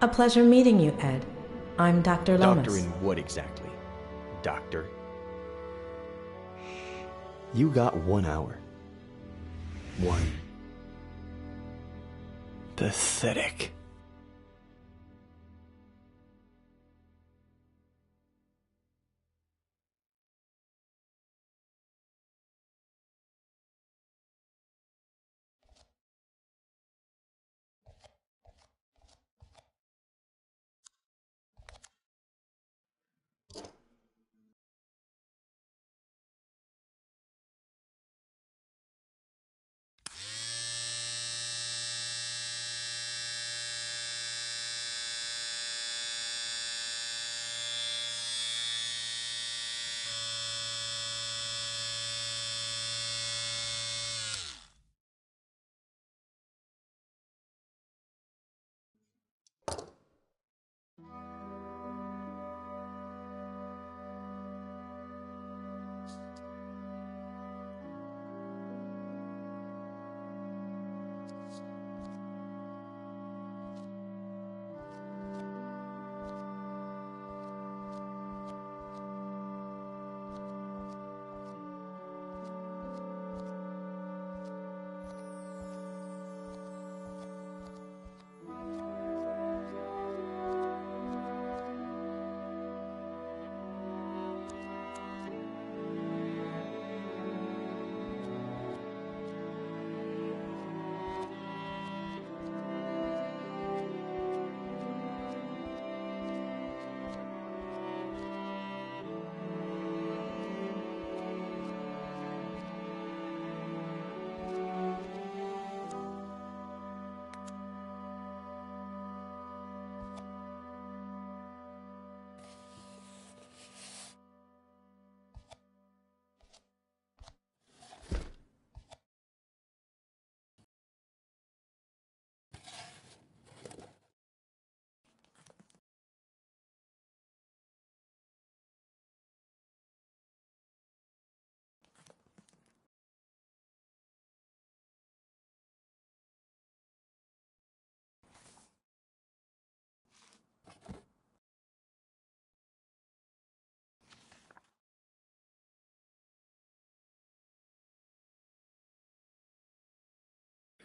A pleasure meeting you, Ed. I'm Dr. Lomas. Doctor in what exactly? Doctor? You got 1 hour. One. Pathetic.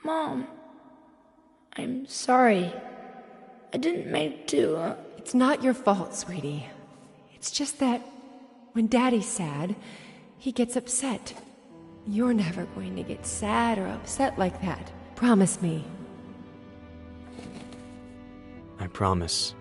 Mom, I'm sorry. I didn't mean to. It's not your fault, sweetie. It's just that when Daddy's sad, he gets upset. You're never going to get sad or upset like that. Promise me. I promise.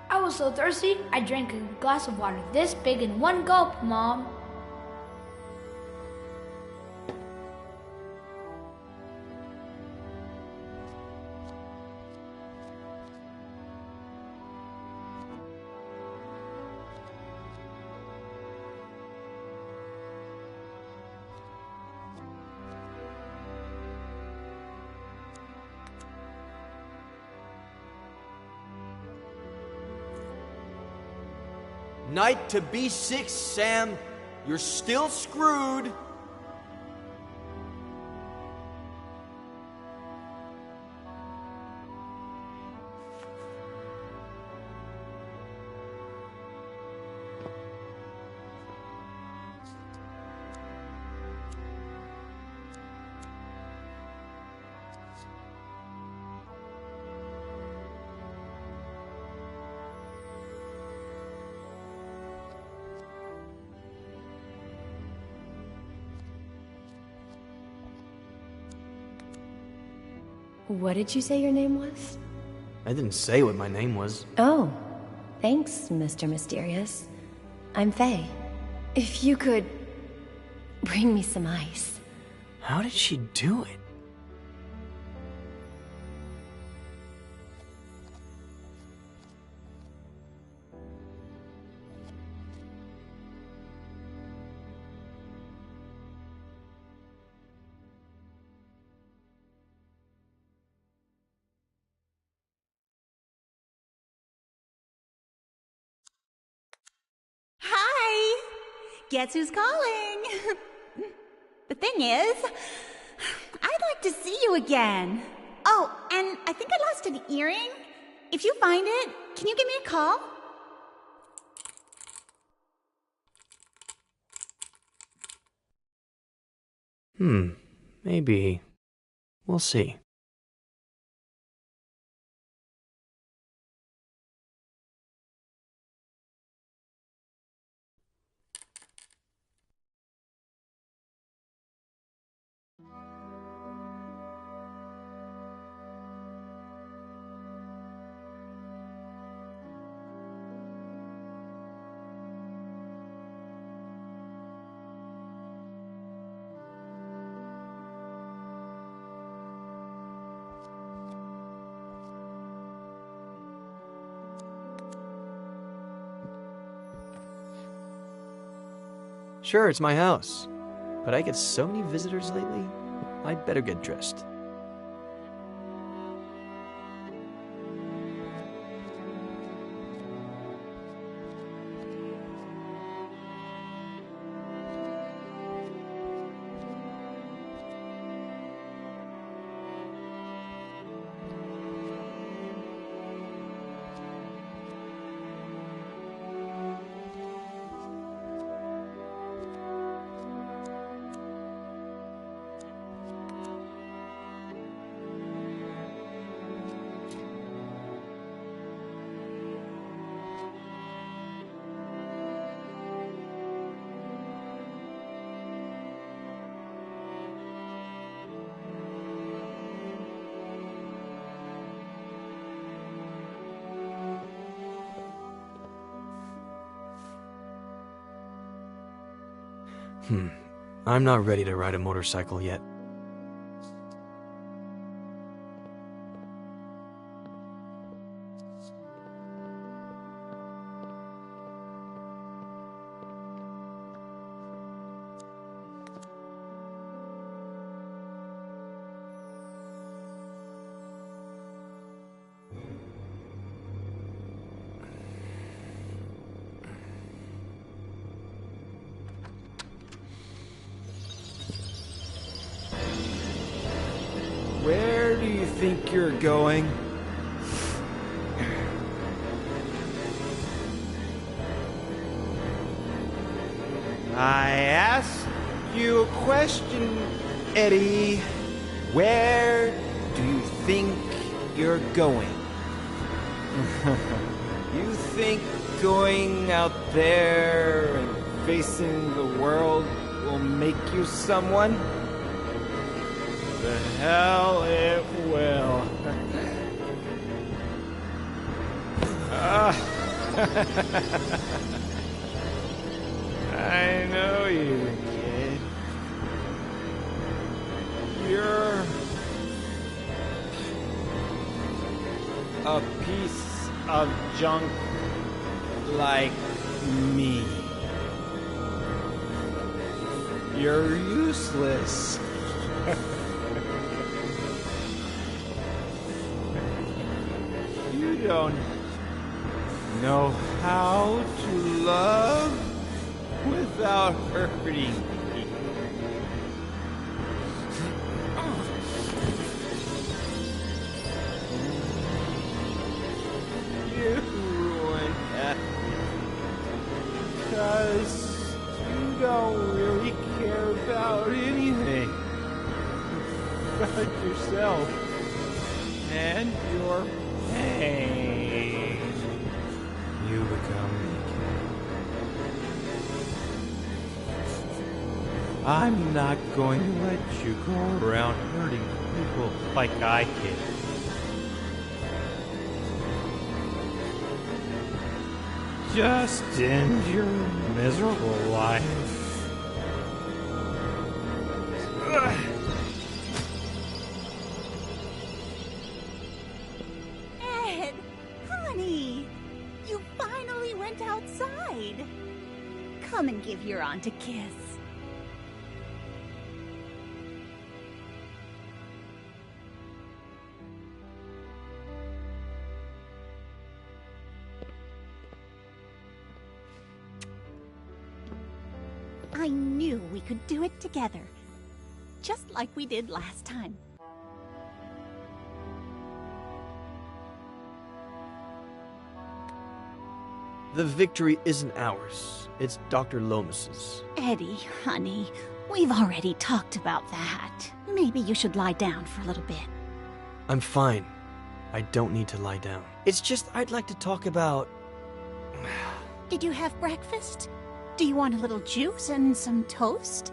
I was so thirsty, I drank a glass of water this big in one gulp, Mom. Knight to B6, Sam. You're still screwed. What did you say your name was? I didn't say what my name was. Oh, thanks, Mr. Mysterious. I'm Faye. If you could Bring me some ice. How did she do it? Hi! Guess who's calling? The thing is, I'd like to see you again. Oh, and I think I lost an earring. If you find it, can you give me a call? Maybe. We'll see. Sure, it's my house. But I get so many visitors lately, I'd better get dressed. I'm not ready to ride a motorcycle yet. Where do you think you're going? I asked you a question, Eddie. Where do you think you're going? You think going out there and facing the world will make you someone? The hell it will. I know you, kid. You're a piece of junk like me. You're useless. You don't know how to love without hurting me. You ruined everything because you don't really care about anything but yourself and your pain. You become weak. I'm not going to let you go around hurting people like I did. Just end your miserable life. outside. Come and give your aunt a kiss. I knew we could do it together, just like we did last time. The victory isn't ours. It's Dr. Lomas's. Eddie, honey, we've already talked about that. Maybe you should lie down for a little bit. I'm fine. I don't need to lie down. It's just I'd like to talk about... Did you have breakfast? Do you want a little juice and some toast?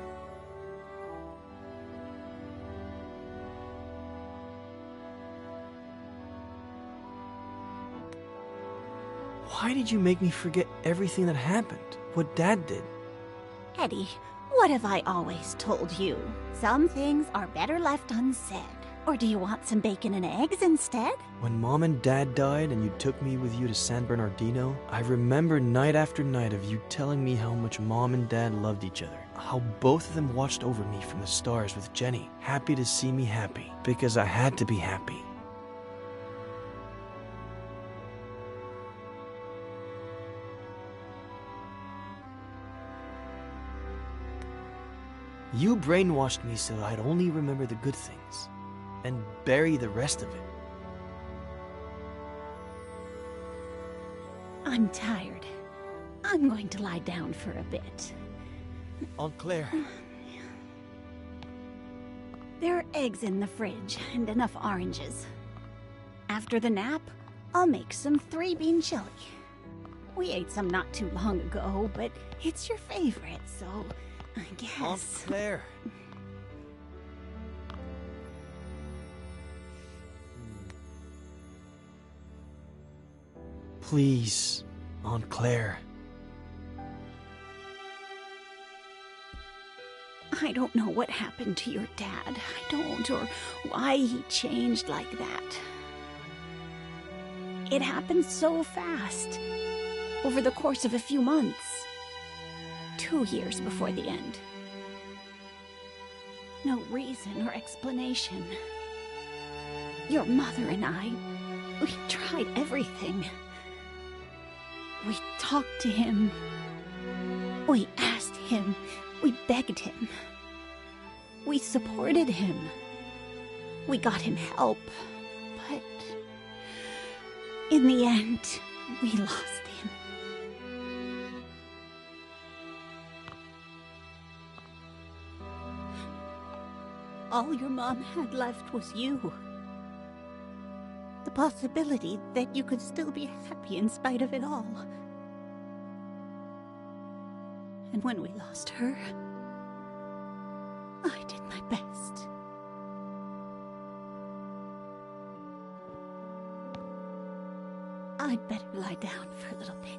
Why did you make me forget everything that happened? What Dad did? Eddie, what have I always told you? Some things are better left unsaid. Or do you want some bacon and eggs instead? When Mom and Dad died and you took me with you to San Bernardino, I remember night after night of you telling me how much Mom and Dad loved each other. How both of them watched over me from the stars with Jenny, happy to see me happy, because I had to be happy. You brainwashed me so I'd only remember the good things, and bury the rest of it. I'm tired. I'm going to lie down for a bit. Aunt Claire. There are eggs in the fridge and enough oranges. After the nap, I'll make some 3-bean chili. We ate some not too long ago, but it's your favorite, so I guess... Aunt Claire. Please, Aunt Claire. I don't know what happened to your dad. I don't, or why he changed like that. It happened so fast. Over the course of a few months. 2 years before the end. No reason or explanation. Your mother and I, we tried everything. We talked to him. We asked him. We begged him. We supported him. We got him help. But in the end, we lost him. All your mom had left was you. The possibility that you could still be happy in spite of it all. And when we lost her, I did my best. I'd better lie down for a little bit.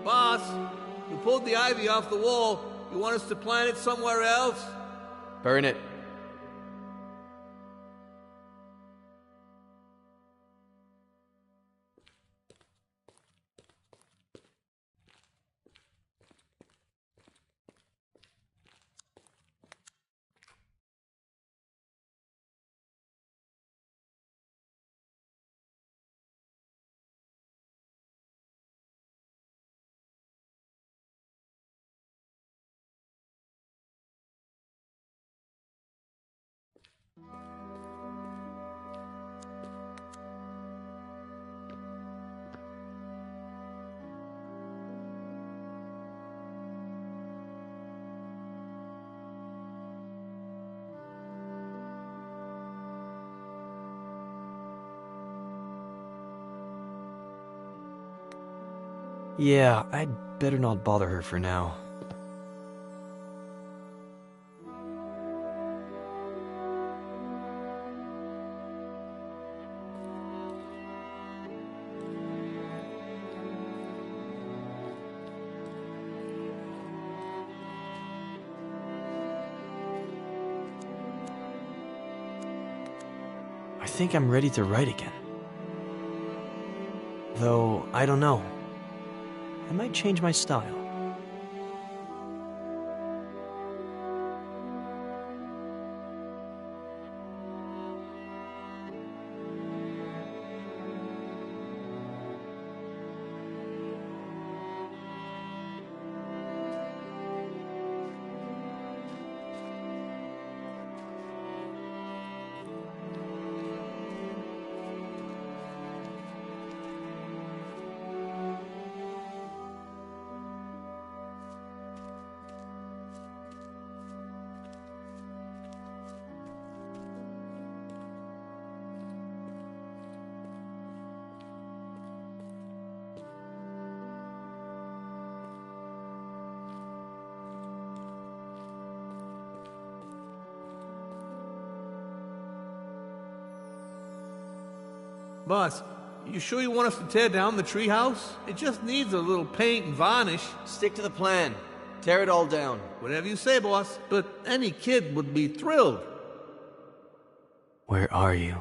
Boss, you pulled the ivy off the wall. You want us to plant it somewhere else? Burn it. Yeah, I'd better not bother her for now. think I'm ready to write again. Though, I don't know. I might change my style. Boss, you sure you want us to tear down the treehouse? It just needs a little paint and varnish. Stick to the plan. Tear it all down. Whatever you say, boss. But any kid would be thrilled. Where are you?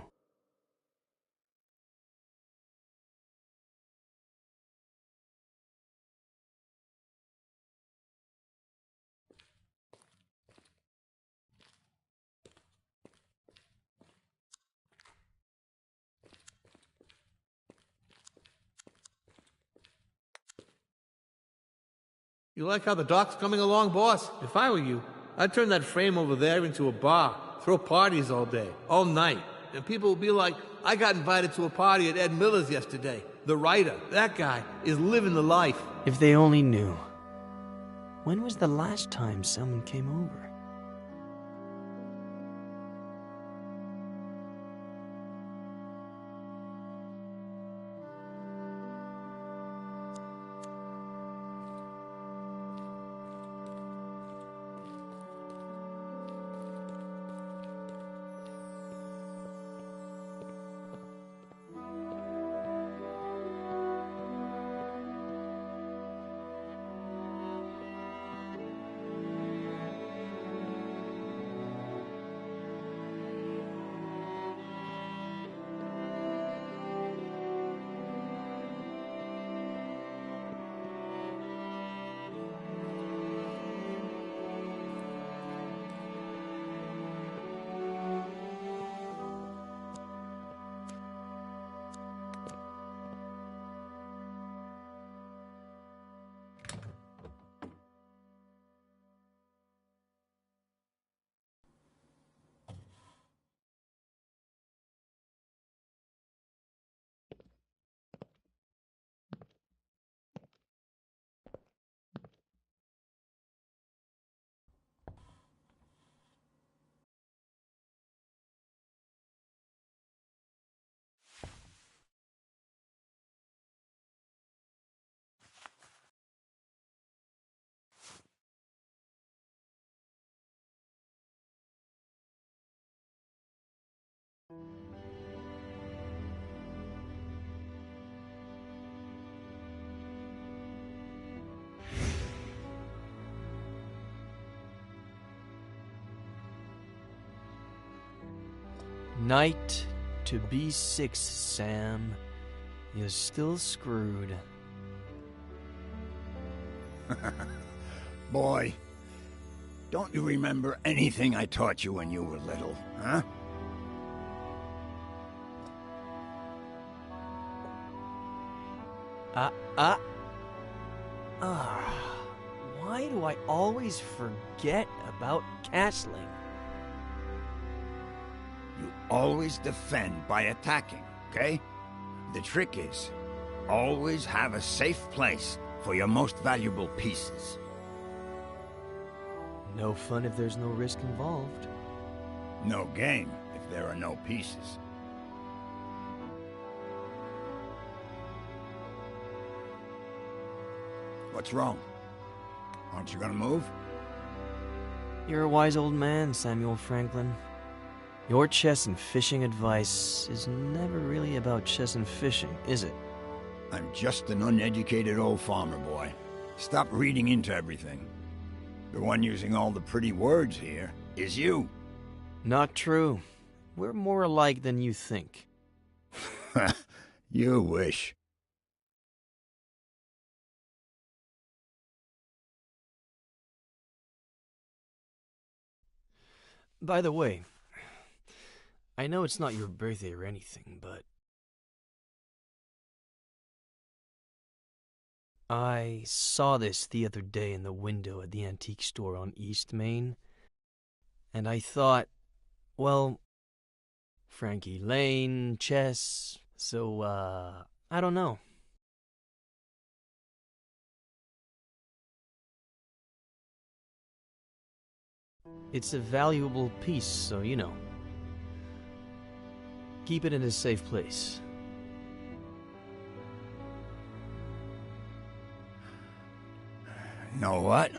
You like how the dock's coming along, boss? If I were you, I'd turn that frame over there into a bar, throw parties all day, all night. And people will be like, I got invited to a party at Ed Miller's yesterday. The writer, that guy, is living the life. If they only knew. When was the last time someone came over? Night to B6, Sam. You're still screwed. Boy, don't you remember anything I taught you when you were little, huh? Why do I always forget about castling? You always defend by attacking, okay? The trick is, always have a safe place for your most valuable pieces. No fun if there's no risk involved. No game if there are no pieces. What's wrong? Aren't you gonna move? You're a wise old man, Samuel Franklin. Your chess and fishing advice is never really about chess and fishing, is it? I'm just an uneducated old farmer boy. Stop reading into everything. The one using all the pretty words here is you. Not true. we're more alike than you think. You wish. By the way, I know it's not your birthday or anything, but I saw this the other day in the window at the antique store on East Main, and I thought, well, Frankie Lane, chess, so, I don't know. It's a valuable piece, so, you know. Keep it in a safe place. Know what?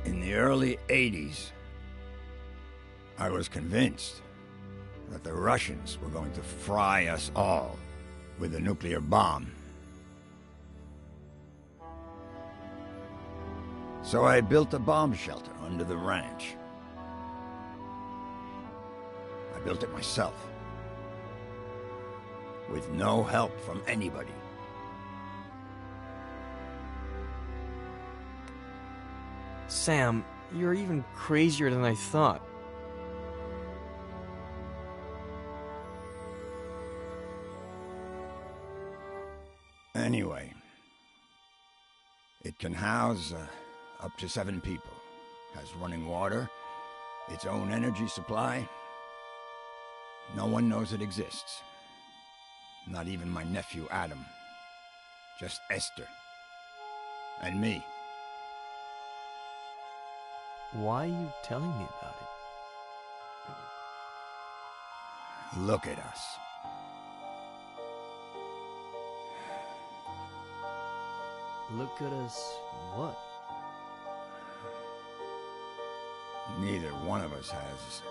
In the early 80s, I was convinced that the Russians were going to fry us all with a nuclear bomb. So I built a bomb shelter under the ranch. I built it myself, with no help from anybody. Sam, you're even crazier than I thought. Anyway, it can house up to 7 people, has running water, its own energy supply. No one knows it exists. Not even my nephew Adam. Just Esther. And me. Why are you telling me about it? Look at us. Look at us what? Neither one of us has...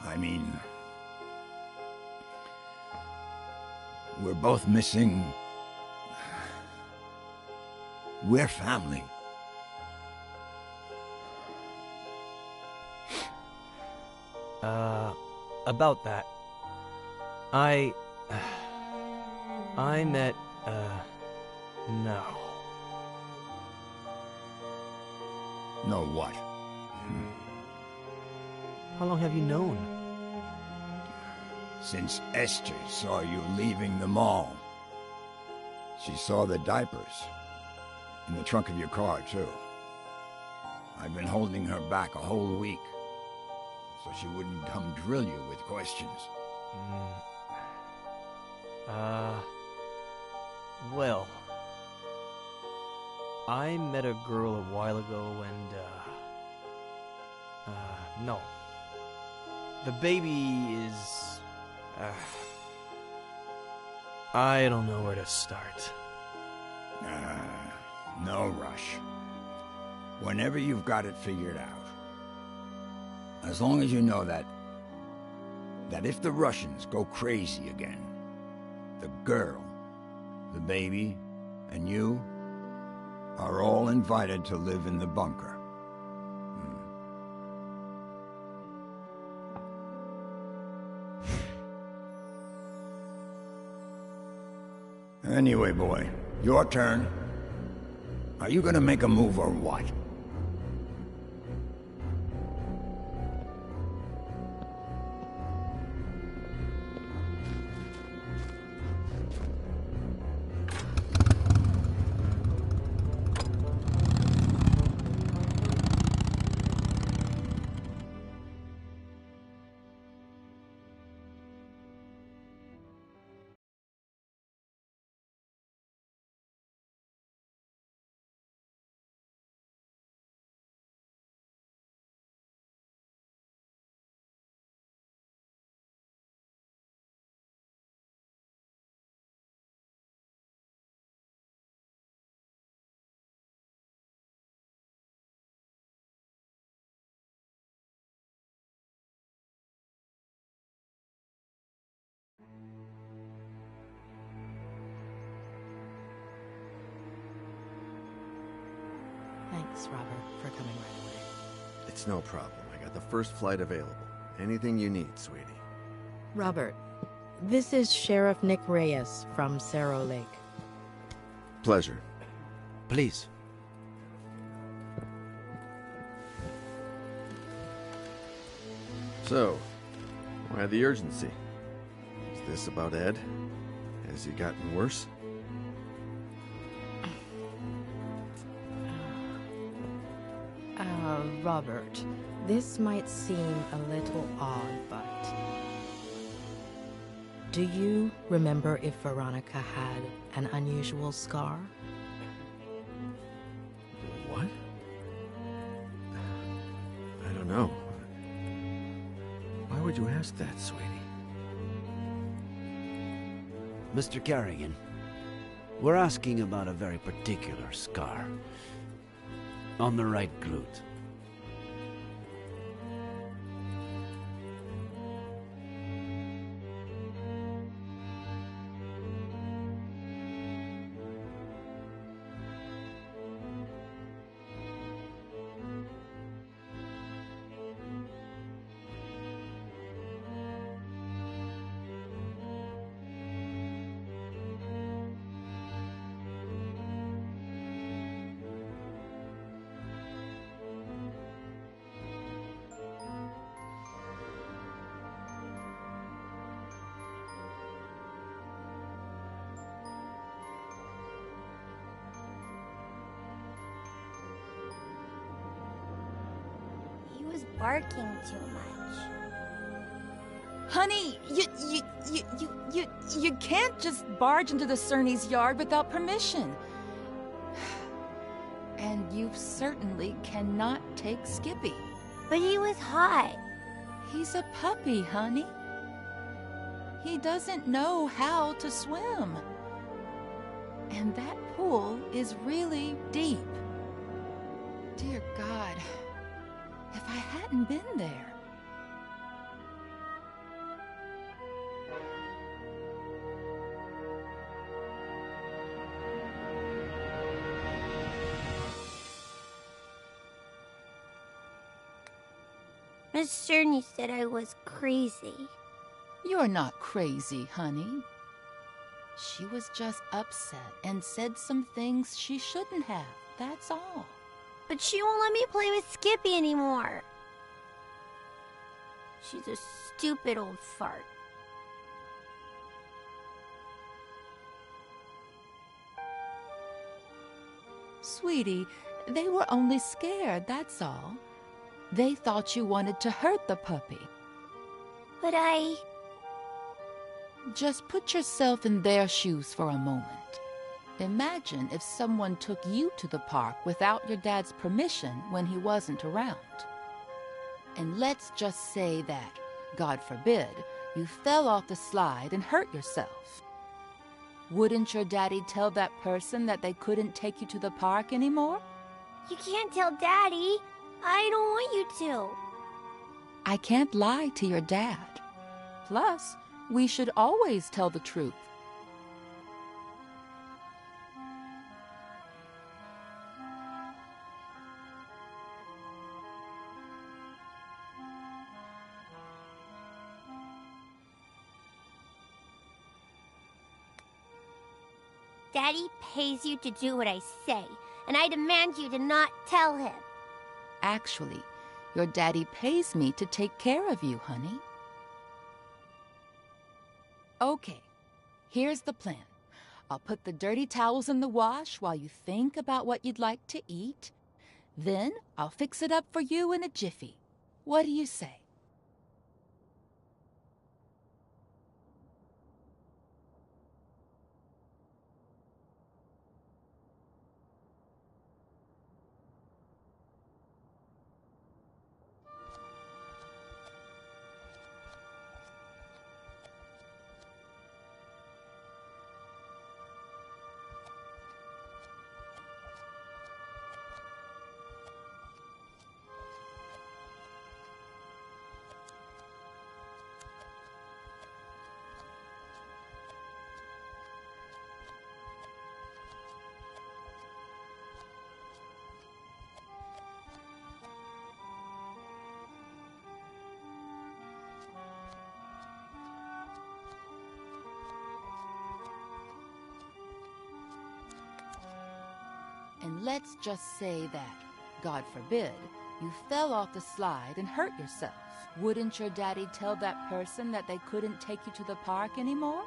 I mean... We're both missing... We're family. About that. I met, no. Know what? How long have you known? Since Esther saw you leaving the mall. She saw the diapers. In the trunk of your car, too. I've been holding her back a whole week. So she wouldn't come drill you with questions. Well, I met a girl a while ago and, no. The baby is, I don't know where to start. No rush. Whenever you've got it figured out. As long as you know that if the Russians go crazy again, the girl, the baby, and you are all invited to live in the bunker. Anyway, boy, your turn. Are you gonna make a move or what? Thanks, Robert, for coming right away. It's no problem. I got the first flight available. Anything you need, sweetie. Robert, this is Sheriff Nick Reyes from Cerro Lake. Pleasure. Please. So, why the urgency? Is this about Ed? Has he gotten worse? Robert, this might seem a little odd, but... do you remember if Veronica had an unusual scar? What? I don't know. Why would you ask that, sweetie? Mr. Carrigan, we're asking about a very particular scar. On the right glute. He was barking too much. Honey, you can't just barge into the Cerny's yard without permission. And you certainly cannot take Skippy. But he was hot. He's a puppy, honey. He doesn't know how to swim. And that pool is really deep. Dear God, if I hadn't been there. Miss Cerny said I was crazy. You're not crazy, honey. She was just upset and said some things she shouldn't have, that's all. But she won't let me play with Skippy anymore. She's a stupid old fart. Sweetie, they were only scared, that's all. They thought you wanted to hurt the puppy. But Just put yourself in their shoes for a moment. Imagine if someone took you to the park without your dad's permission when he wasn't around. And let's just say that, God forbid, you fell off the slide and hurt yourself. Wouldn't your daddy tell that person that they couldn't take you to the park anymore? You can't tell Daddy. I don't want you to. I can't lie to your dad. Plus, we should always tell the truth. Daddy pays you to do what I say, and I demand you to not tell him. Actually, your daddy pays me to take care of you, honey. Okay, here's the plan. I'll put the dirty towels in the wash while you think about what you'd like to eat. Then I'll fix it up for you in a jiffy. What do you say? And let's just say that, God forbid, you fell off the slide and hurt yourself. Wouldn't your daddy tell that person that they couldn't take you to the park anymore?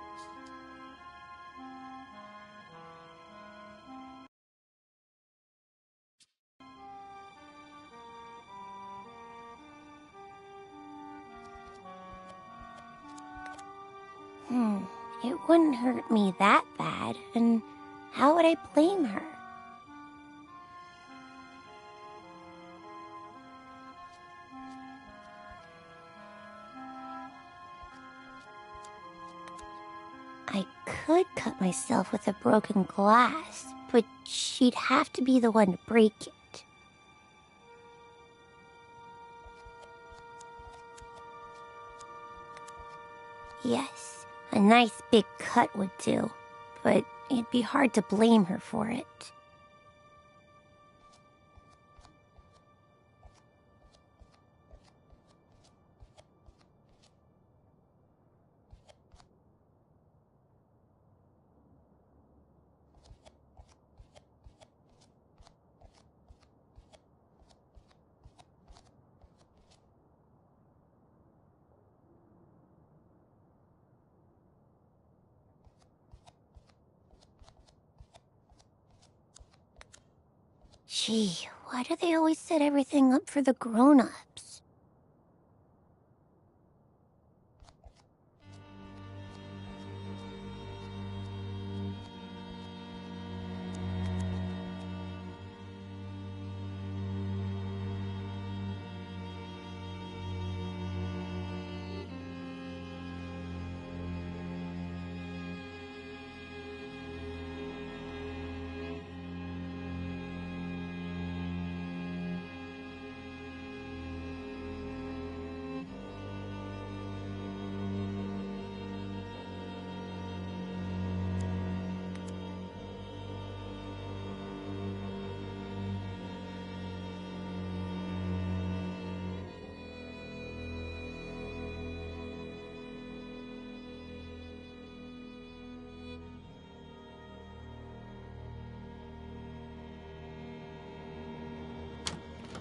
It wouldn't hurt me that bad, and how would I blame her? I could cut myself with a broken glass, but she'd have to be the one to break it. Yes, a nice big cut would do, but it'd be hard to blame her for it. Gee, why do they always set everything up for the grown-ups?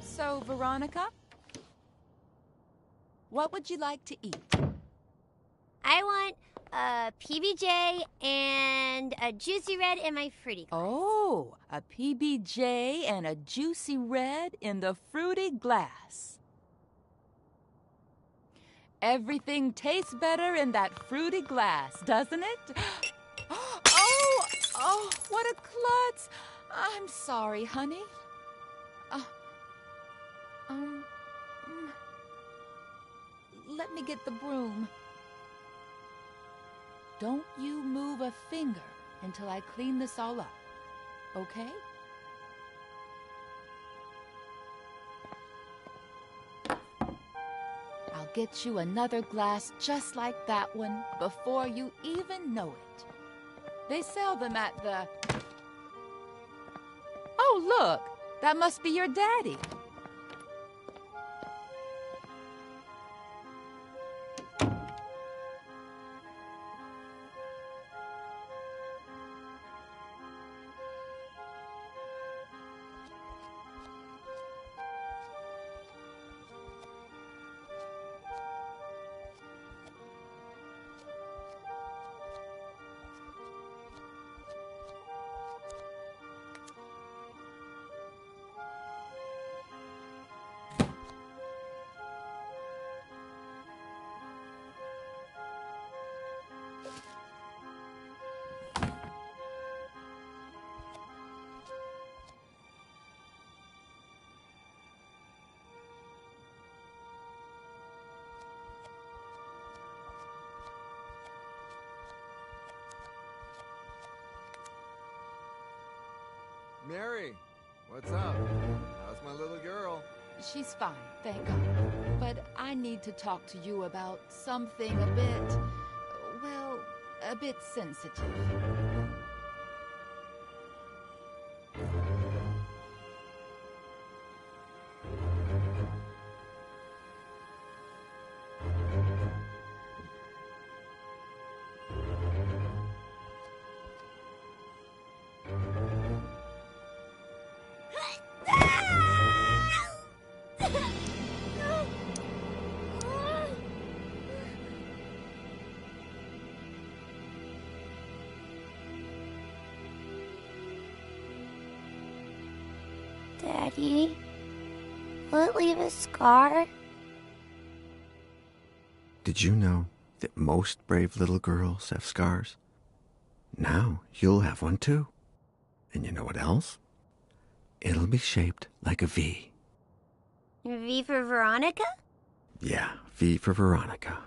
So, Veronica, what would you like to eat? I want a PBJ and a juicy red in my fruity glass. Oh, a PBJ and a juicy red in the fruity glass. Everything tastes better in that fruity glass, doesn't it? Oh, what a klutz. I'm sorry, honey. Let me get the broom. Don't you move a finger until I clean this all up, okay? I'll get you another glass just like that one before you even know it. They sell them at the... Oh, look! That must be your daddy. Mary, what's up? How's my little girl? She's fine, thank God. But I need to talk to you about something a bit, well, a bit sensitive. Daddy, will it leave a scar? Did you know that most brave little girls have scars? Now you'll have one too. And you know what else? It'll be shaped like a V. V for Veronica? Yeah, V for Veronica.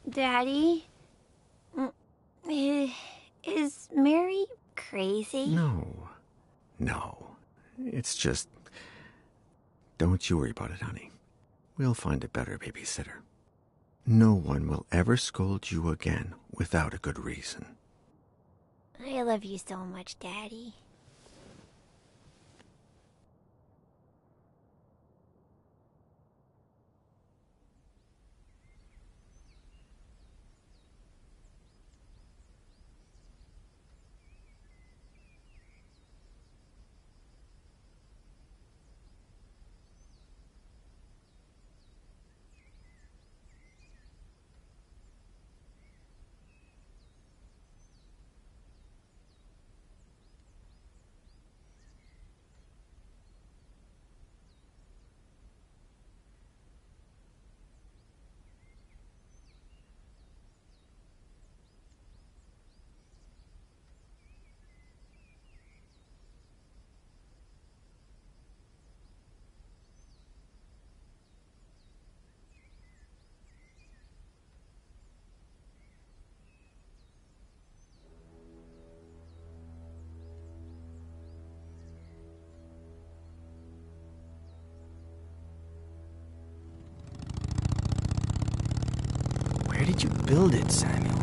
Daddy, is Mary crazy? No. It's just... Don't you worry about it, honey. We'll find a better babysitter. No one will ever scold you again without a good reason. I love you so much, Daddy. Where did you build it, Samuel?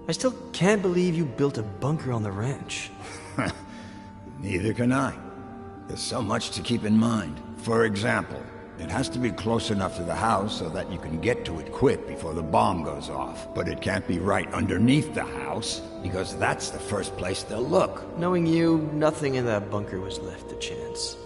I still can't believe you built a bunker on the ranch. Neither can I. There's so much to keep in mind. For example, it has to be close enough to the house so that you can get to it quick before the bomb goes off. But it can't be right underneath the house, because that's the first place they'll look. Knowing you, nothing in that bunker was left to chance.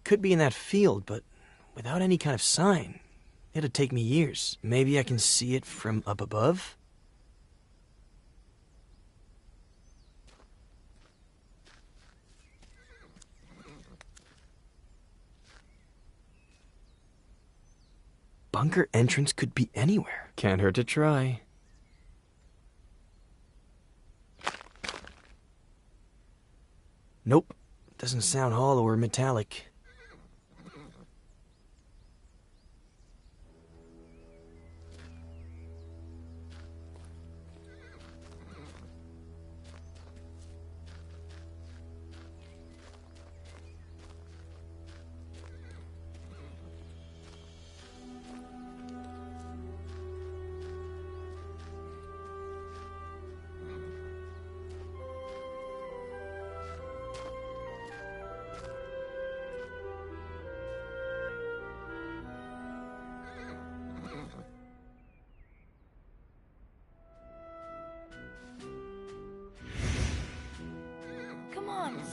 Could be in that field, but without any kind of sign. It'd take me years. Maybe I can see it from up above? Bunker entrance could be anywhere. Can't hurt to try. Nope. Doesn't sound hollow or metallic.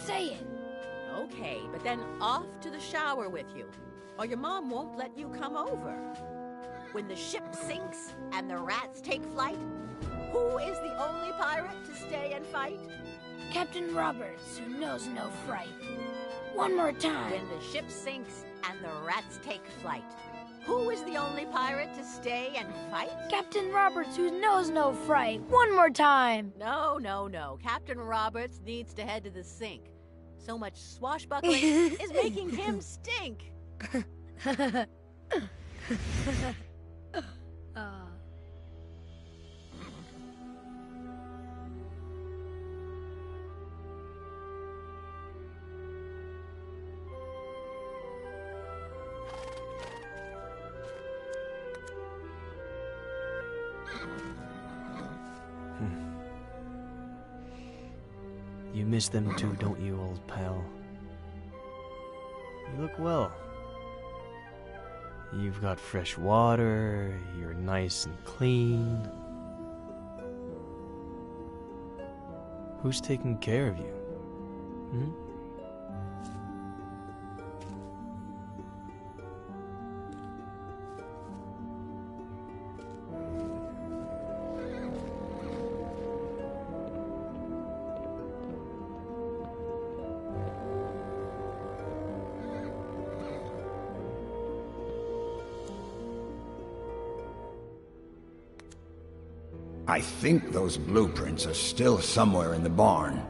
Say it. Okay, but then off to the shower with you, or your mom won't let you come over. When the ship sinks and the rats take flight, who is the only pirate to stay and fight? Captain Roberts, who knows no fright. One more time. When the ship sinks and the rats take flight. Who is the only pirate to stay and fight? Captain Roberts, who knows no fright. One more time. No, no, no. Captain Roberts needs to head to the sink. So much swashbuckling is making him stink. You miss them too, don't you, old pal? You look well. You've got fresh water, you're nice and clean. Who's taking care of you? Hmm? I think those blueprints are still somewhere in the barn.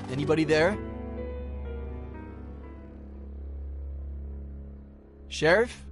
Anybody there? Sheriff?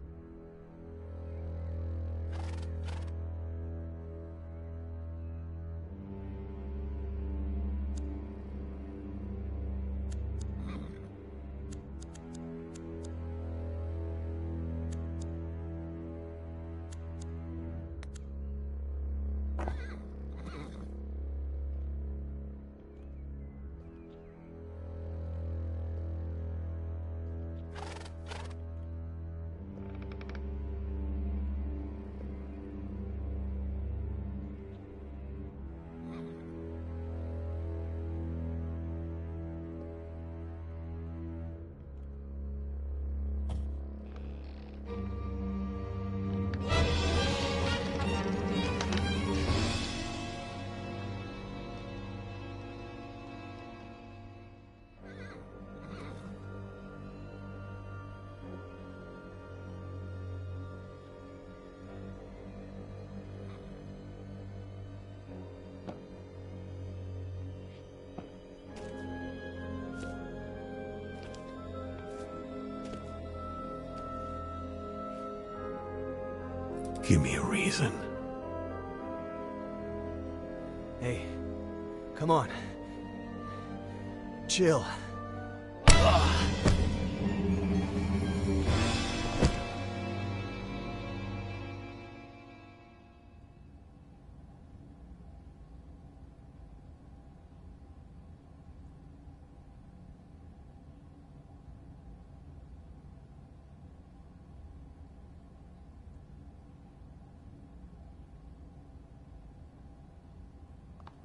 Give me a reason. Hey, come on. Chill.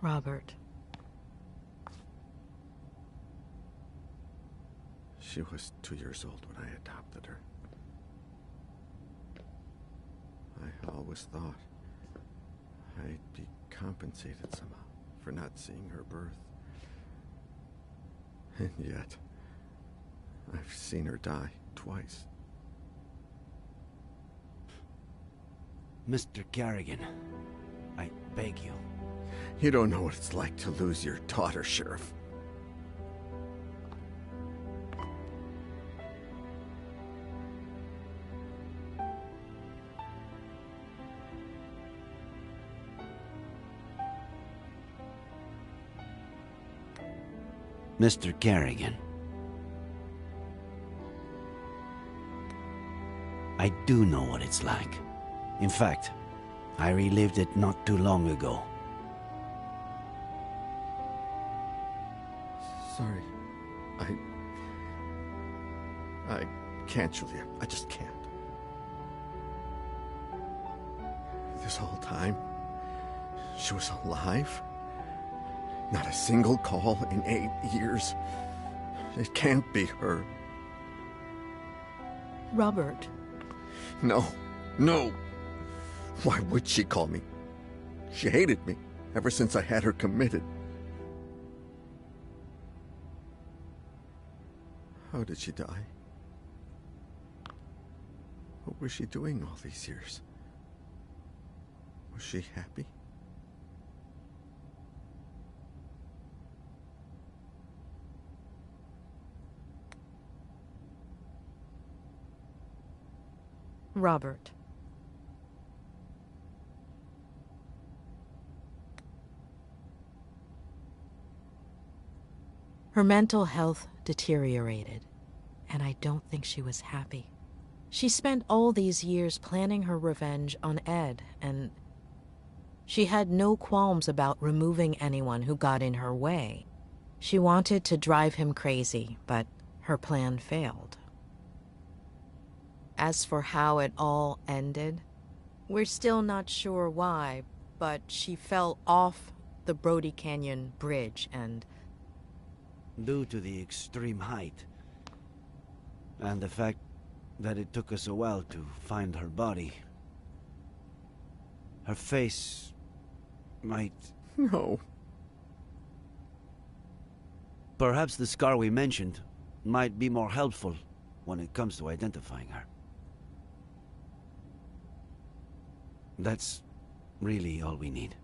Robert. She was 2 years old when I adopted her. I always thought I'd be compensated somehow for not seeing her birth. And yet, I've seen her die twice. Mr. Carrigan, I beg you. You don't know what it's like to lose your daughter, Sheriff. Mr. Carrigan. I do know what it's like. In fact, I relived it not too long ago. Sorry. I can't, Julia. I just can't. This whole time, she was alive. Not a single call in 8 years. It can't be her. Robert. No. No. Why would she call me? She hated me ever since I had her committed. How did she die? What was she doing all these years? Was she happy? Robert. Her mental health deteriorated, and I don't think she was happy. She spent all these years planning her revenge on Ed, and she had no qualms about removing anyone who got in her way. She wanted to drive him crazy, but her plan failed. As for how it all ended, we're still not sure why, but she fell off the Brody Canyon Bridge and... Due to the extreme height, and the fact that it took us a while to find her body, her face might... No. Perhaps the scar we mentioned might be more helpful when it comes to identifying her. That's really all we need.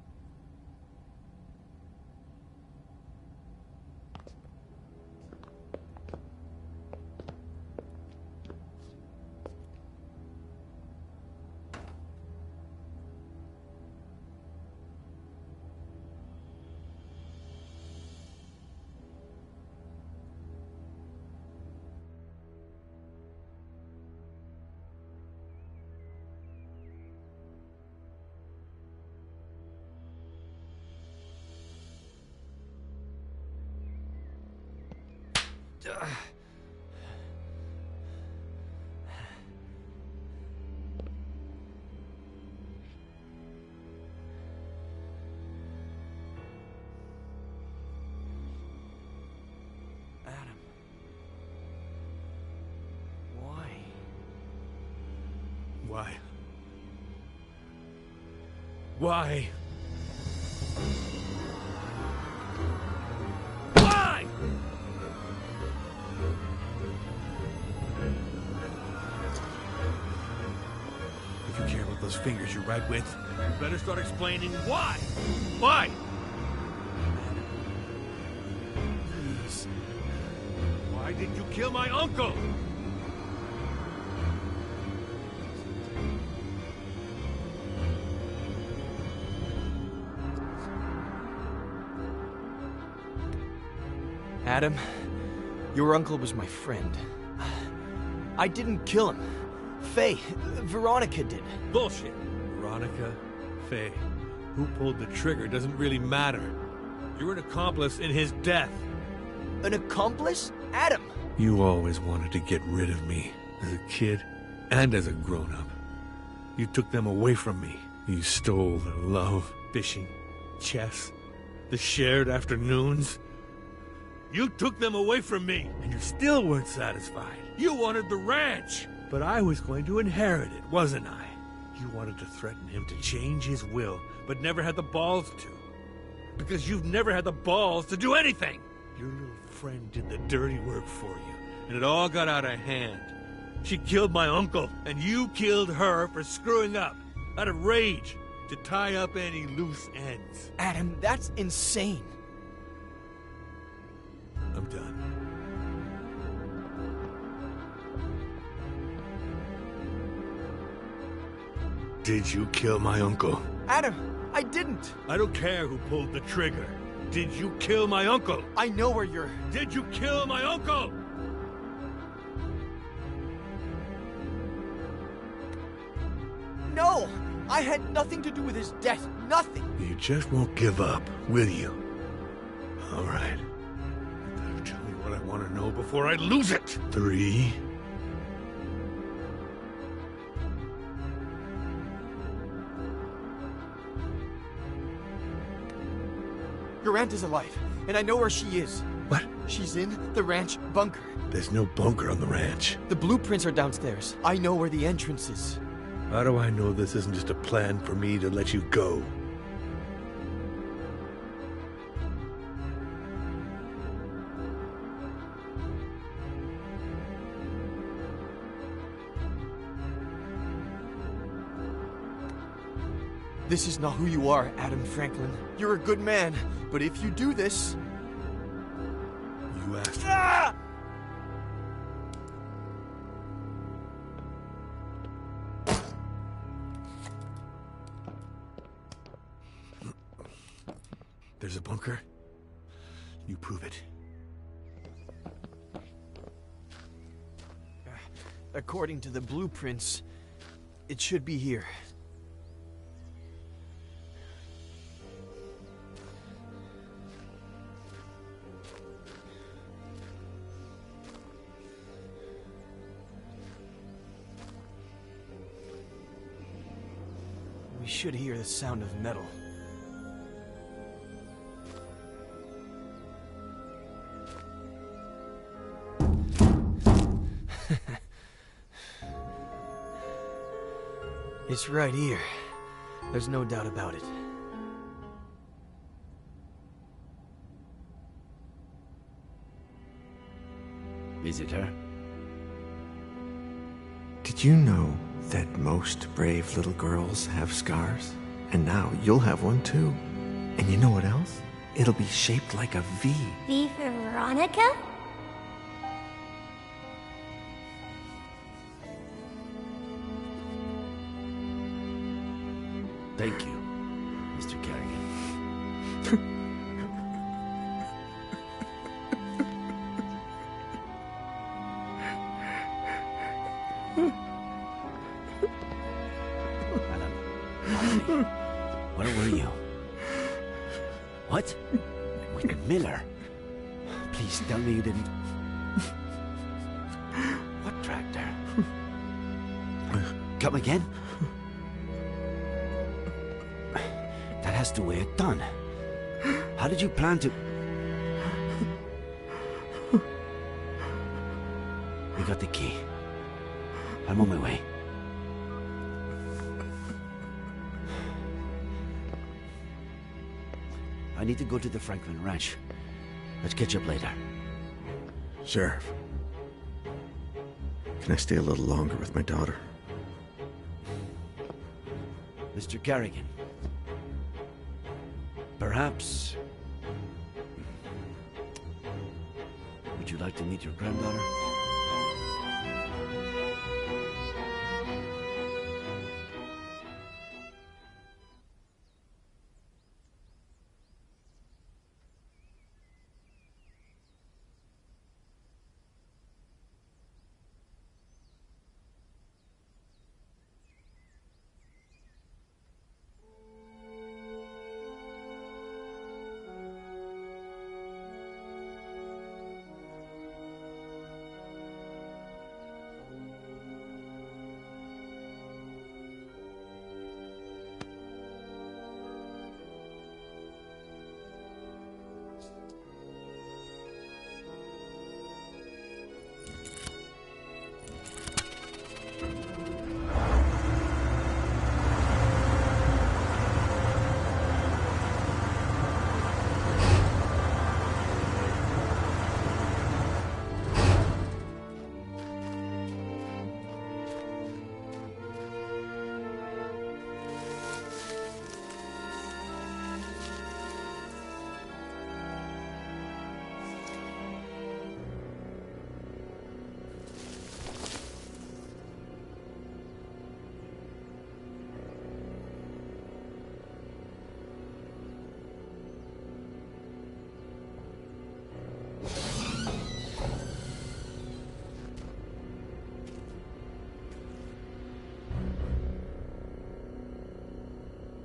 Adam. Why? Why? Why? Why? If you care about those fingers you write with, you better start explaining why. Why? Please. Why did you kill my uncle? Adam, your uncle was my friend. I didn't kill him. Faye, Veronica did. Bullshit. Veronica, Faye, who pulled the trigger doesn't really matter. You're an accomplice in his death. An accomplice? Adam! You always wanted to get rid of me, as a kid and as a grown-up. You took them away from me. You stole their love, fishing, chess, the shared afternoons. You took them away from me, and you still weren't satisfied. You wanted the ranch, but I was going to inherit it, wasn't I? You wanted to threaten him to change his will, but never had the balls to. Because you've never had the balls to do anything. Your little friend did the dirty work for you, and it all got out of hand. She killed my uncle, and you killed her for screwing up, out of rage, to tie up any loose ends. Adam, that's insane. I'm done. Did you kill my uncle? Adam, I didn't. I don't care who pulled the trigger. Did you kill my uncle? I know where you're... Did you kill my uncle? No! I had nothing to do with his death. Nothing! You just won't give up, will you? All right. You better tell me what I want to know before I lose it. 3, Your aunt is alive, and I know where she is. What? She's in the ranch bunker. There's no bunker on the ranch. The blueprints are downstairs. I know where the entrance is. How do I know this isn't just a plan for me to let you go? This is not who you are, Adam Franklin. You're a good man, but if you do this... You asked. Ah! There's a bunker. You prove it. According to the blueprints, it should be here. We should hear the sound of metal. It's right here. There's no doubt about it. Is it her? Did you know that most brave little girls have scars? And now you'll have one too. And you know what else? It'll be shaped like a V. V for Veronica? Thank you, Mr. Kerrigan. Where were you? What? With Miller? Please tell me you didn't... What tractor? Come again? That has to weigh a ton. How did you plan to... We got the key. I'm on my way. I need to go to the Franklin Ranch. Let's catch up later. Sheriff, can I stay a little longer with my daughter? Mr. Kerrigan, perhaps... Would you like to meet your granddaughter?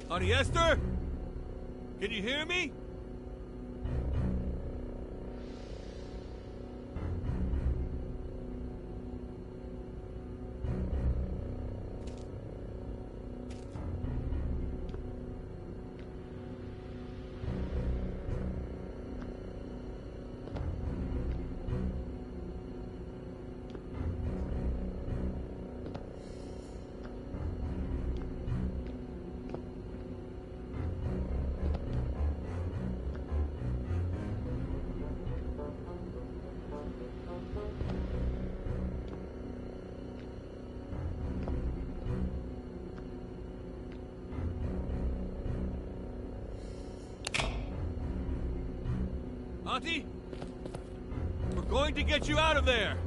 Honey Esther? Can you hear me? Auntie? We're going to get you out of there!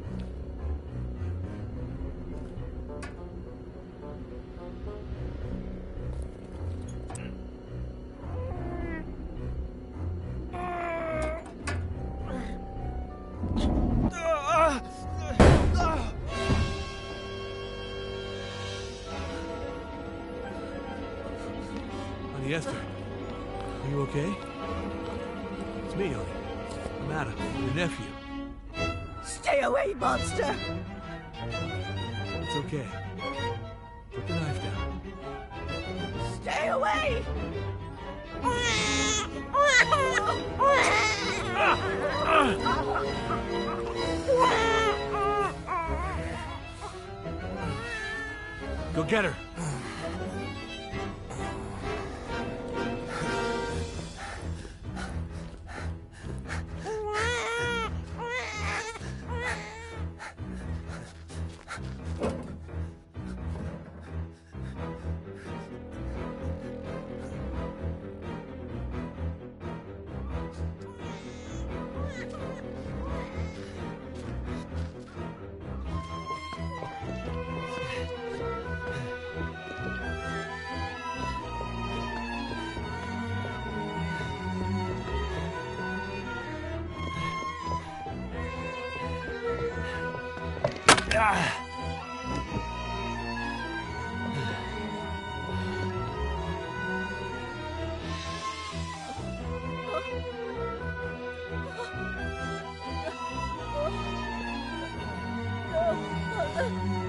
Honey Esther, are you okay? It's me, honey. I'm Adam, your nephew. Stay away, monster! It's okay. Put the knife down. Stay away! Go get her.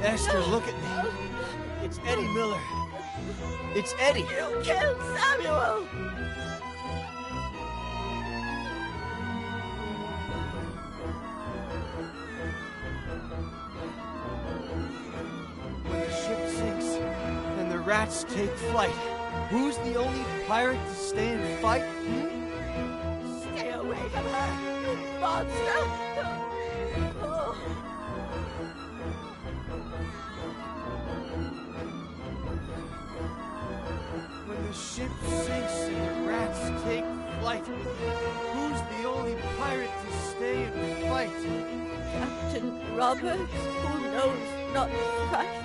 Esther, look at me. It's Eddie Miller. It's Eddie. You killed Samuel! When the ship sinks and the rats take flight, who's the only pirate to stay and fight? Stay away from her, you monster! When the ship sinks and the rats take flight, who's the only pirate to stay and fight? Captain Roberts, who knows not right.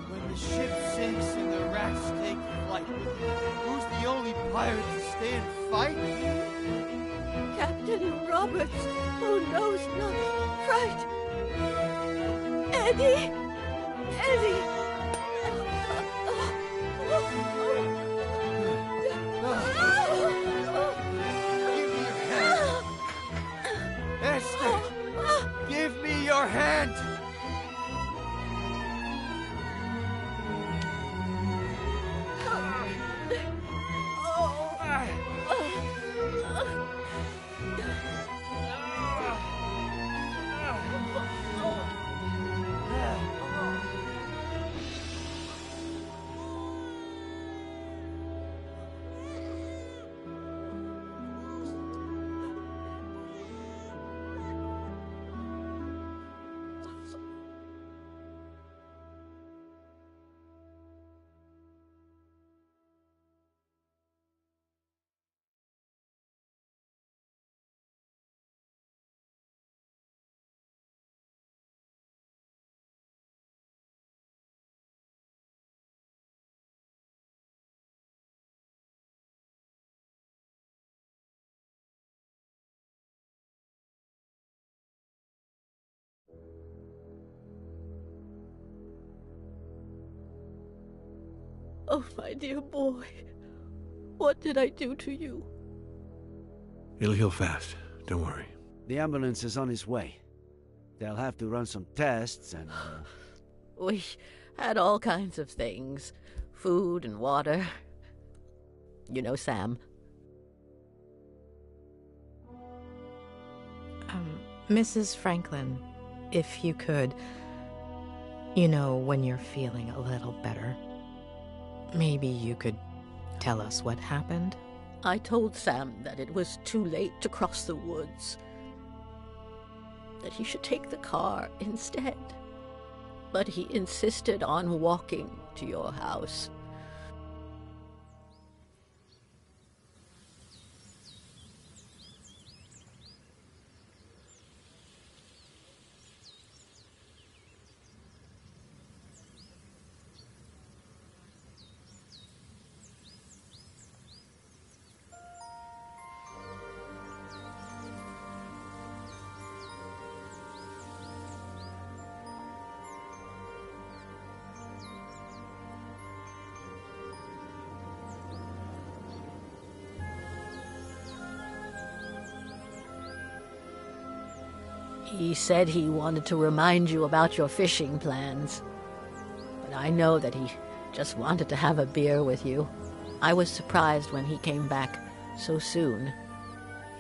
When the ship sinks and the rats take flight, who's the only pirate to stay and fight? Captain Roberts, who knows not right. Eddie! Eddie! Esther, give me your hand! Oh, my dear boy, what did I do to you? It'll heal fast. Don't worry. The ambulance is on its way. They'll have to run some tests and... We had all kinds of things. Food and water. You know Sam. Mrs. Franklin, if you could, you know, when you're feeling a little better, maybe you could tell us what happened? I told Sam that it was too late to cross the woods. That he should take the car instead. but he insisted on walking to your house. He said he wanted to remind you about your fishing plans. But I know that he just wanted to have a beer with you. I was surprised when he came back so soon.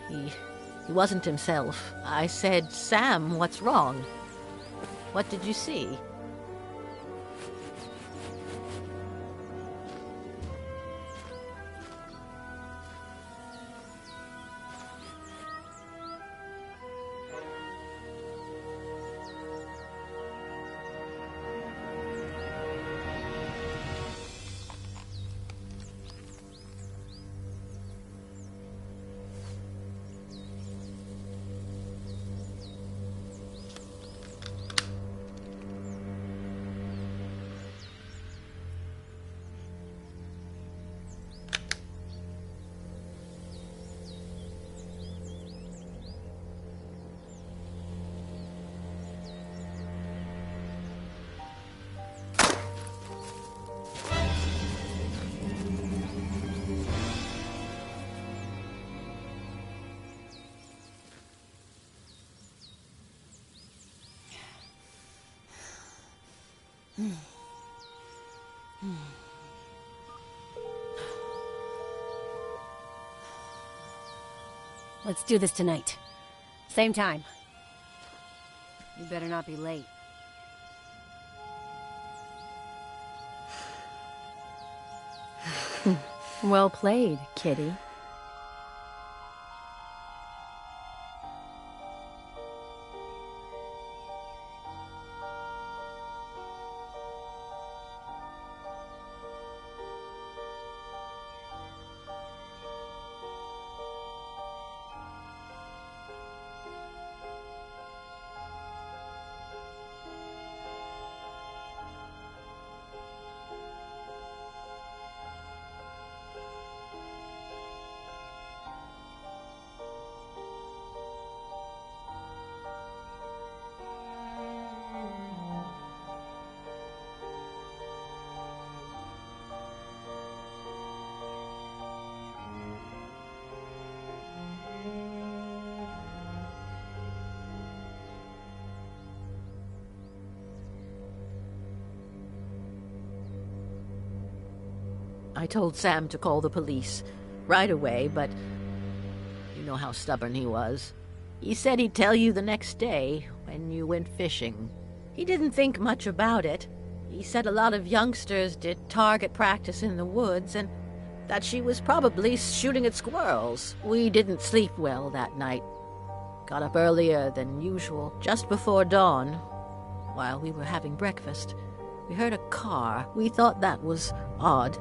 He wasn't himself. I said, "Sam, what's wrong? What did you see?" Let's do this tonight. Same time. You better not be late. Well played, kitty. I told Sam to call the police right away, but you know how stubborn he was. He said he'd tell you the next day when you went fishing. He didn't think much about it. He said a lot of youngsters did target practice in the woods and that she was probably shooting at squirrels. We didn't sleep well that night. Got up earlier than usual, just before dawn. While we were having breakfast, we heard a car. We thought that was odd.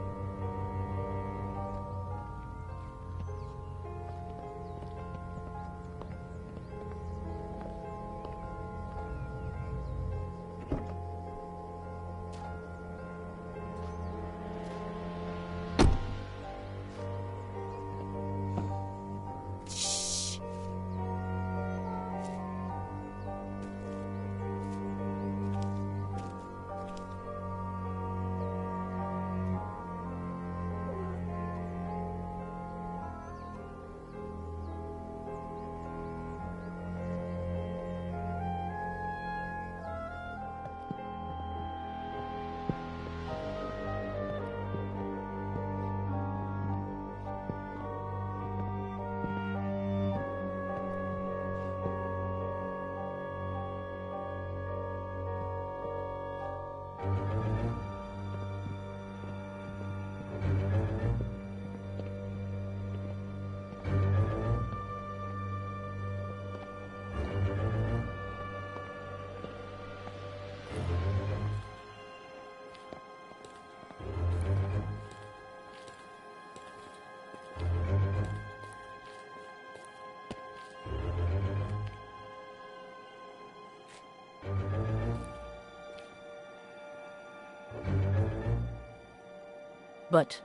but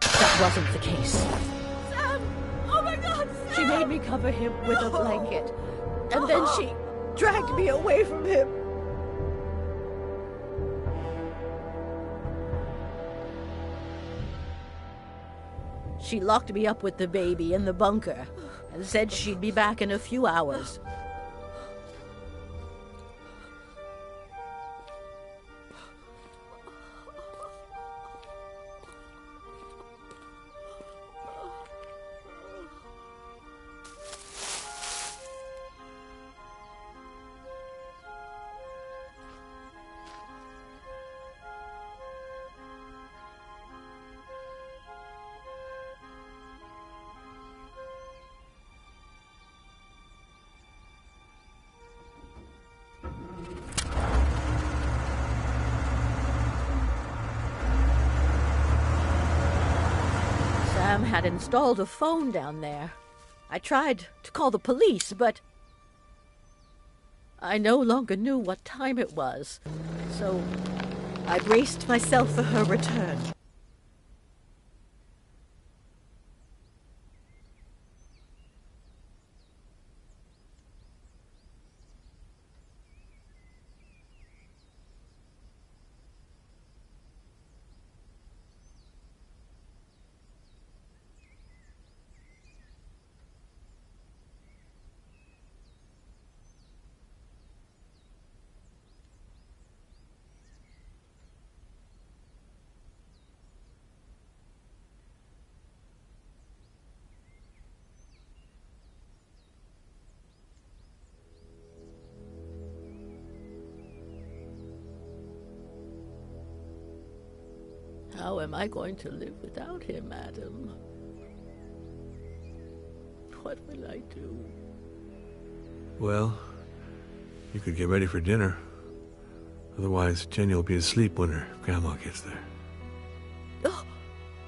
that wasn't the case. Sam! Oh my God, Sam! She made me cover him with a blanket, and then she dragged me away from him. She locked me up with the baby in the bunker and said she'd be back in a few hours. Sam had installed a phone down there. I tried to call the police, but I no longer knew what time it was. So I braced myself for her return. How am I going to live without him, Adam? What will I do? Well, you could get ready for dinner. Otherwise, Jenny will be asleep when her grandma gets there. Oh,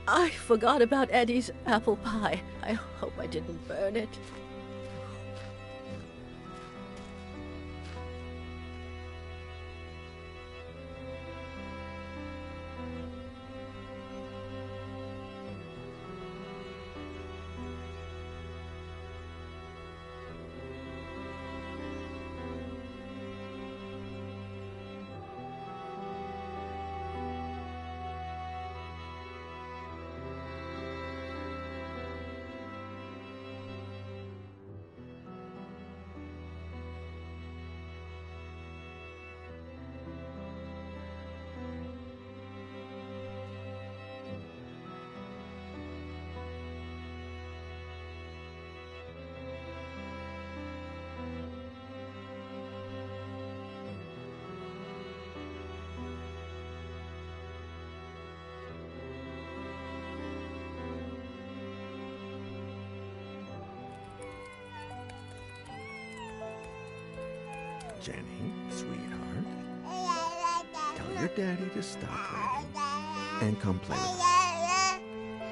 I forgot about Eddie's apple pie. I hope I didn't burn it. Jenny, sweetheart, tell your daddy to stop writing and come play with us.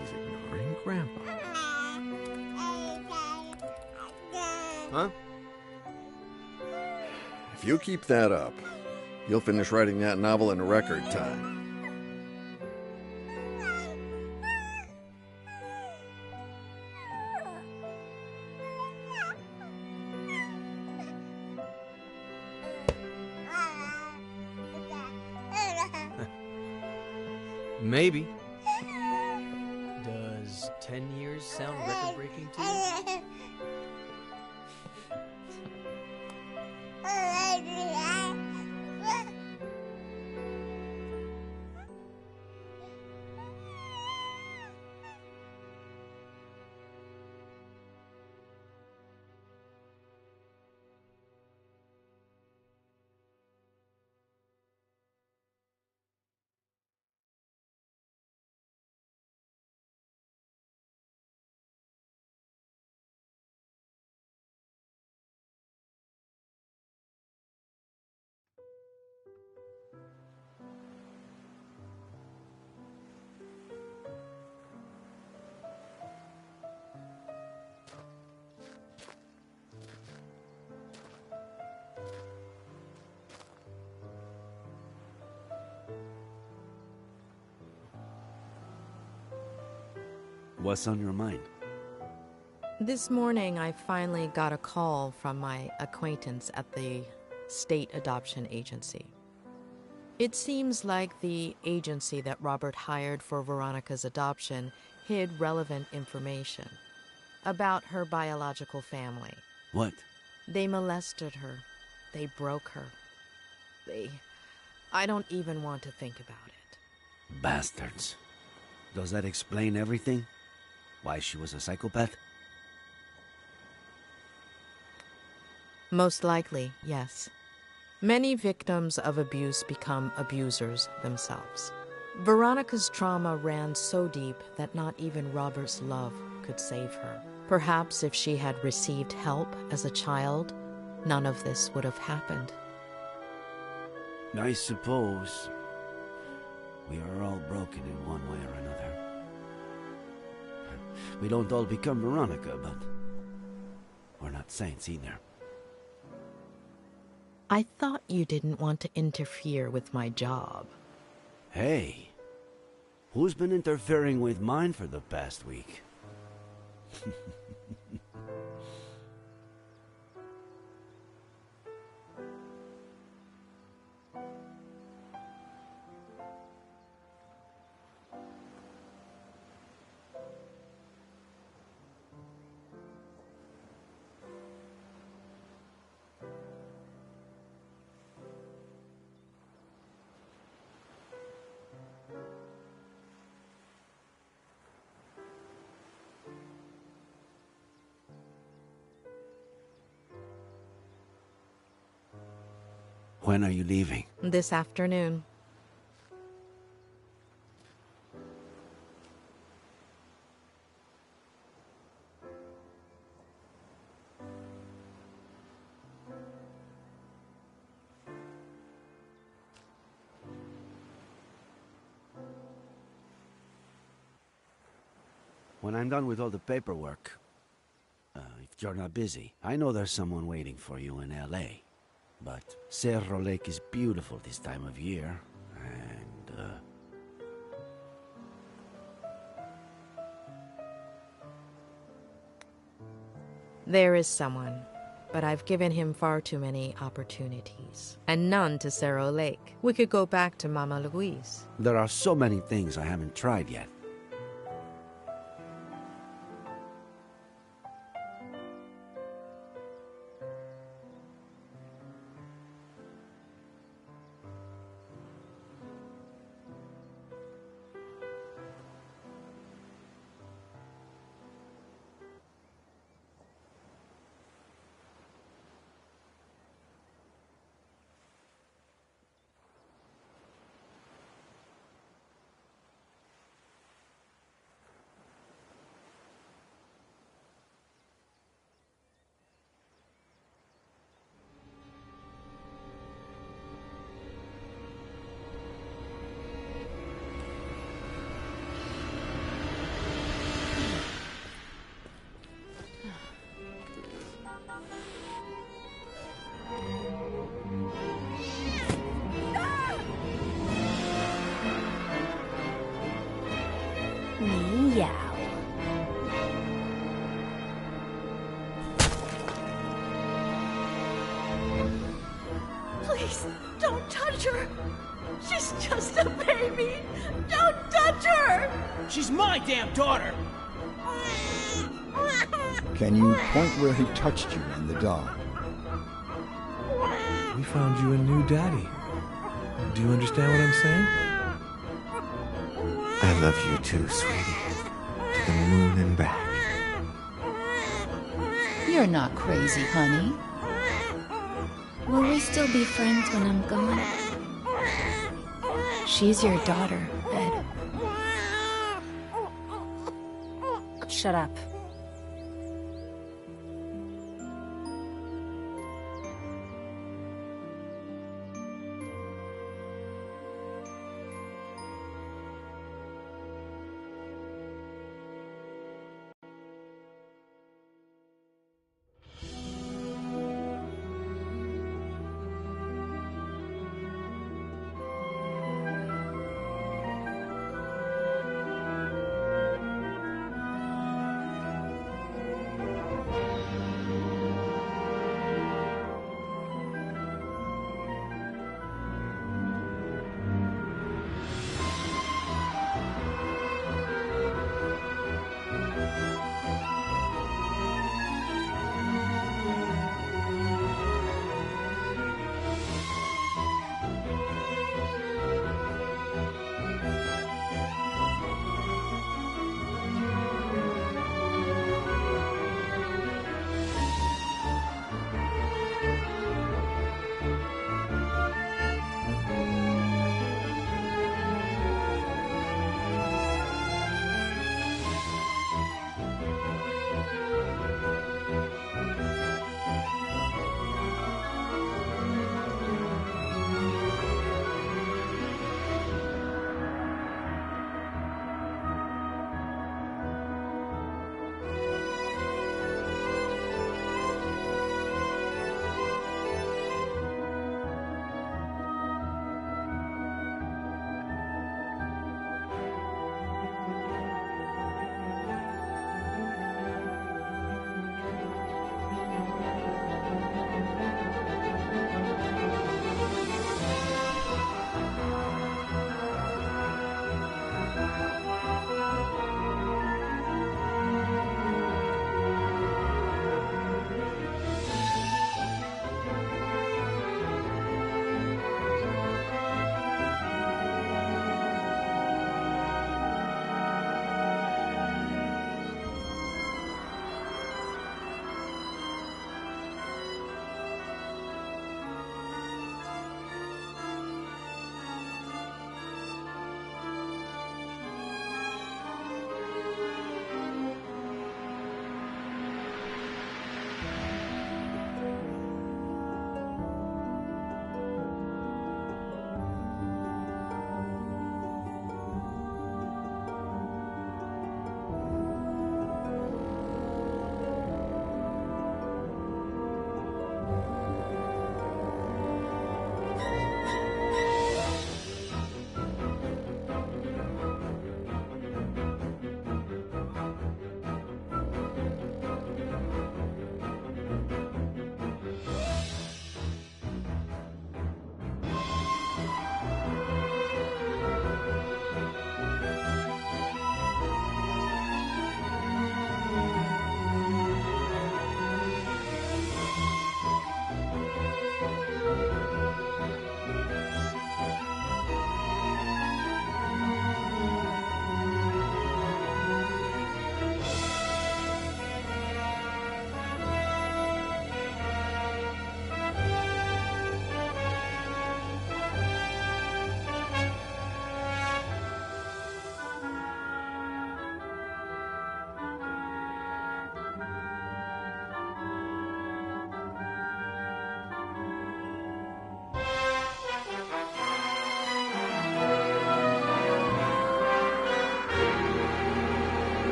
He's ignoring Grandpa. Huh? If you keep that up, you'll finish writing that novel in record time. Maybe. Does 10 years sound record-breaking to you? What's on your mind? This morning, I finally got a call from my acquaintance at the state adoption agency. It seems like the agency that Robert hired for Veronica's adoption hid relevant information about her biological family. What? They molested her. They broke her. I don't even want to think about it. Bastards. Does that explain everything? Why she was a psychopath? Most likely, yes. Many victims of abuse become abusers themselves. Veronica's trauma ran so deep that not even Robert's love could save her. Perhaps if she had received help as a child, none of this would have happened. I suppose we are all broken in one way or another. We don't all become Veronica, but we're not saints either. I thought you didn't want to interfere with my job. Hey, who's been interfering with mine for the past week? When are you leaving? This afternoon. When I'm done with all the paperwork, if you're not busy, I know there's someone waiting for you in L.A. But Cerro Lake is beautiful this time of year, and, There is someone, but I've given him far too many opportunities. And none to Cerro Lake. We could go back to Mama Louise. there are so many things I haven't tried yet. Meow. Please, don't touch her. She's just a baby. Don't touch her. She's my damn daughter. Can you point where he touched you in the dog? We found you a new daddy. Do you understand what I'm saying? I love you too, sweetie. To the moon and back. You're not crazy, honey. Will we still be friends when I'm gone? She's your daughter, Ed. Shut up.